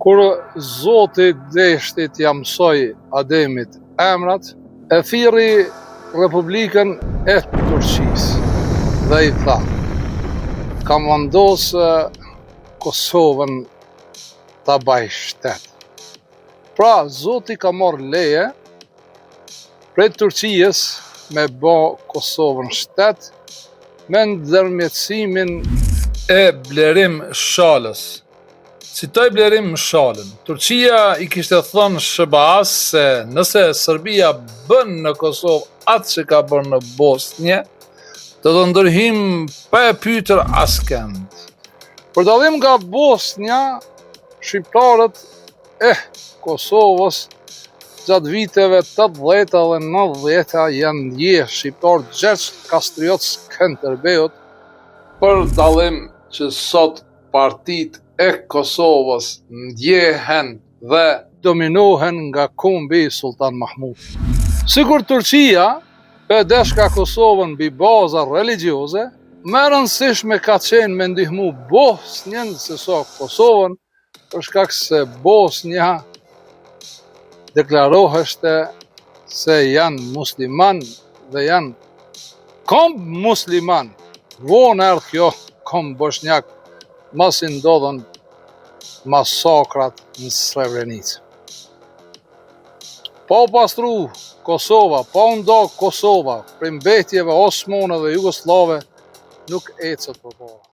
Kur Zoti deshti t'ia mësoi Ademit emrat, e thirri Republikën e Turqisë dhe i tha: kam vendosë Kosovën ta baj shtet. Pra, Zoti ka marrë leje prej Turqisë me bë Kosovën shtet me ndërmjetësimin e Blerim Shalës. Citoj Blerim Shalën: Turqia i kishte thënë SBA-s se nëse Serbia bën në Kosovë atë që ka bërë në Bosnjë, të ndërhim pa e pyetur askënd. Për dallim nga Bosnja, shqiptarët e Kosovës gjatë viteve 80 dhe 90 janë ndjehë shqiptar Gjergj Kastriot Skënderbeut, për dallim që sot partitë e Kosovës ndjehen dhe dominohen nga kombi Sultan Mahmud. Sikur Turqia e desh ka Kosovën mbi baza religjioze, më e rëndësishme ka qenë me ndihmu Bosnjën se sa Kosovën, për shkak se Bosnja deklaroheshte se janë musliman dhe janë komb musliman. Vonë erdhë kjo komb bosnjak masi ndodhen masakrat në Srebrenicë. Pa u pastru Kosova, pa u nda Kosova prej mbetjeve osmane dhe jugoslave, nuk ecet përpara.